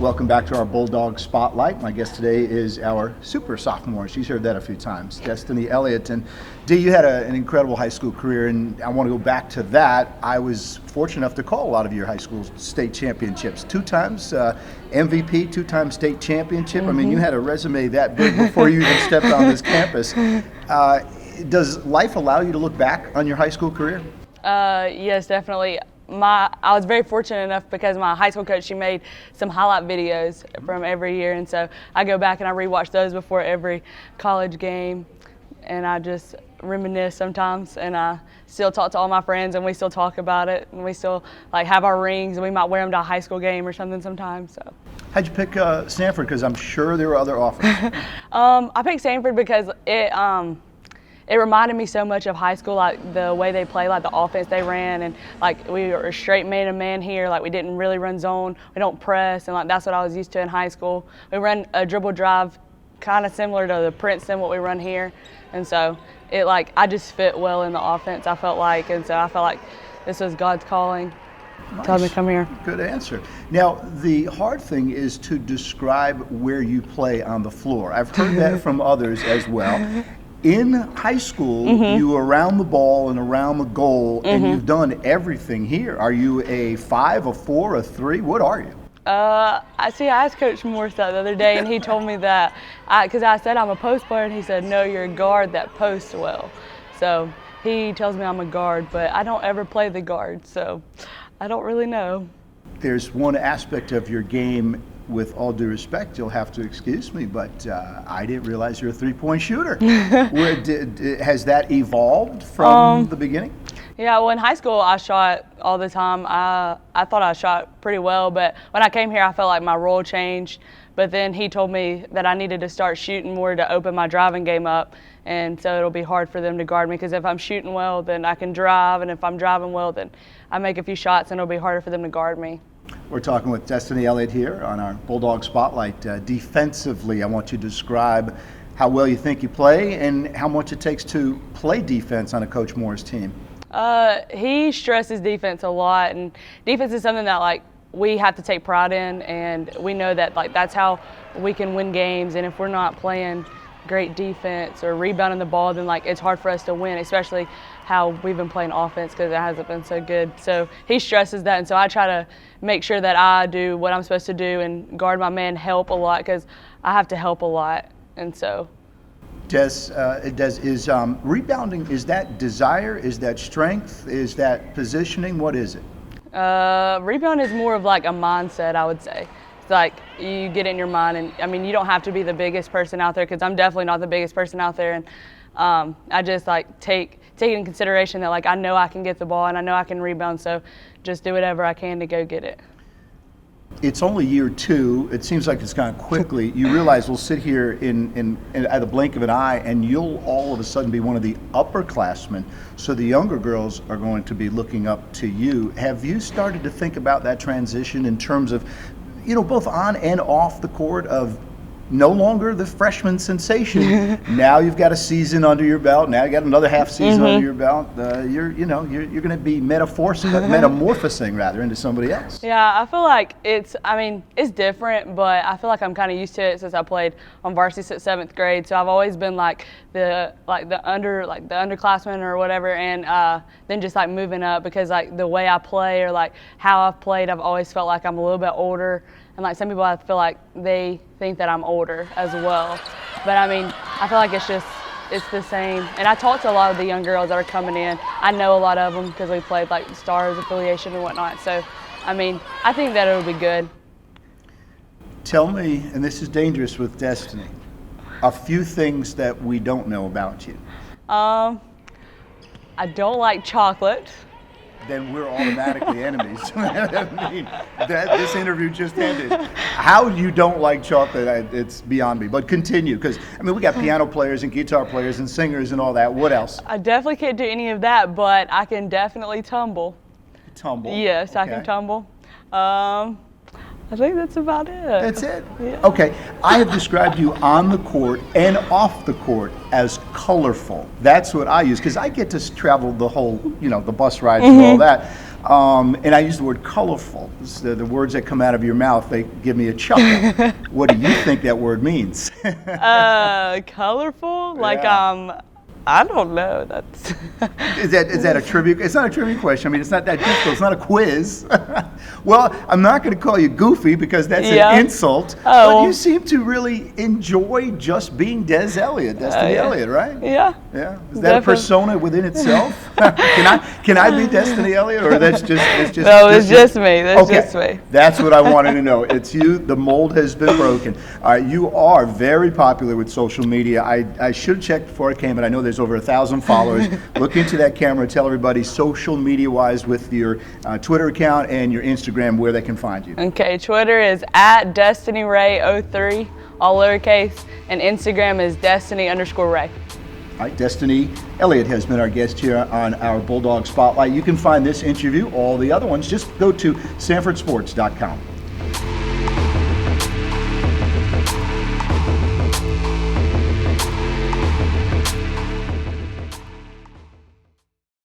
Welcome back to our Bulldog Spotlight. My guest today is our super sophomore. She's heard that a few times, Destiney Elliott. And Dee, you had an incredible high school career, and I want to go back to that. I was fortunate enough to call a lot of your high school state championships. 2 times MVP, 2-time state championship. I mean, you had a resume that big before you even stepped on this campus. Does life allow you to look back on your high school career? Yes, definitely. I was very fortunate enough because my high school coach, she made some highlight videos from every year, and so I go back and I rewatch those before every college game, and I just reminisce sometimes, and I still talk to all my friends, and we still talk about it, and we still like have our rings, and we might wear them to a high school game or something sometimes. So. How'd you pick Samford? Because I'm sure there were other offers. I picked Samford because it reminded me so much of high school, like the way they play, like the offense they ran, and like we were a straight man-to-man here. Like we didn't really run zone, we don't press, and like that's what I was used to in high school. We run a dribble drive, kind of similar to the Princeton what we run here, and so it I just fit well in the offense. I felt like, and so I felt like this was God's calling. Nice. Told me to come here. Good answer. Now, the hard thing is to describe where you play on the floor. I've heard that from others as well. In high school, you were around the ball and around the goal, and you've done everything here. Are you a 5, a 4, a 3? What are you? I asked Coach Morse that the other day, and he told me that, because I said I'm a post player, and he said, no, you're a guard that posts well. So he tells me I'm a guard, but I don't ever play the guard, so I don't really know. There's one aspect of your game, with all due respect, you'll have to excuse me, but I didn't realize you're a 3-point shooter. Has that evolved from the beginning? Yeah, well, in high school, I shot all the time. I thought I shot pretty well, but when I came here, I felt like my role changed. But then he told me that I needed to start shooting more to open my driving game up, and so it'll be hard for them to guard me, because if I'm shooting well, then I can drive, and if I'm driving well, then I make a few shots, and it'll be harder for them to guard me. We're talking with Destiney Elliott here on our Bulldog Spotlight. Defensively, I want you to describe how well you think you play and how much it takes to play defense on a Coach Moore's team. He stresses defense a lot, and defense is something that we have to take pride in, and we know that that's how we can win games. And if we're not playing great defense or rebounding the ball, then it's hard for us to win, especially how we've been playing offense, because it hasn't been so good. So he stresses that, and so I try to make sure that I do what I'm supposed to do and guard my man, help a lot, because I have to help a lot. And so is rebounding, is that desire, is that strength, is that positioning, what is it? Rebound is more of a mindset, I would say. It's you get in your mind, and I mean, you don't have to be the biggest person out there, because I'm definitely not the biggest person out there, and I just take in consideration that I know I can get the ball and I know I can rebound, so just do whatever I can to go get it. It's only year 2. It seems like it's gone quickly. You realize we'll sit here in at the blink of an eye, and you'll all of a sudden be one of the upperclassmen. So the younger girls are going to be looking up to you. Have you started to think about that transition in terms of, both on and off the court, of no longer the freshman sensation? Now you've got a season under your belt. Now you got another half season under your belt. You're going to be metamorphosing rather into somebody else. Yeah, I feel like it's different, but I feel like I'm kind of used to it since I played on varsity since 7th grade. So I've always been the underclassmen or whatever, and then just moving up, because the way I play or how I've played, I've always felt like I'm a little bit older. And some people, I feel like they think that I'm older as well. But I feel like it's the same. And I talk to a lot of the young girls that are coming in. I know a lot of them because we played Stars affiliation and whatnot. So, I think that it'll be good. Tell me, and this is dangerous with Destiney, a few things that we don't know about you. I don't like chocolate. Then we're automatically enemies. This interview just ended. How you don't like chocolate, it's beyond me. But continue, because we got piano players and guitar players and singers and all that. What else? I definitely can't do any of that, but I can definitely tumble. Tumble? Yes, okay. I can tumble. I think that's about it. That's it? Yeah. Okay. I have described you on the court and off the court as colorful. That's what I use, because I get to travel the whole, the bus rides and all that. And I use the word colorful. The words that come out of your mouth, they give me a chuckle. What do you think that word means? Colorful? Like, Yeah. I don't know. That's Is that a trivia? It's not a trivia question. I mean, it's not that difficult. It's not a quiz. Well, I'm not going to call you goofy because that's an insult. Oh. But you seem to really enjoy just being Des Elliott, Destiney Elliott, right? Yeah. Yeah. Is that a persona within itself? Can I be Destiney Elliott, or that's just? No, it's just me. That's just me. That's what I wanted to know. It's you. The mold has been broken. You are very popular with social media. I should have checked before I came, but I know there's over 1,000 followers. Look into that camera. Tell everybody social media-wise with your Twitter account and your Instagram where they can find you. Okay, Twitter is @DestinyRay03, all lowercase, and Instagram is Destiny_Ray. All right, Destiney Elliott has been our guest here on our Bulldog Spotlight. You can find this interview, all the other ones. Just go to SamfordSports.com.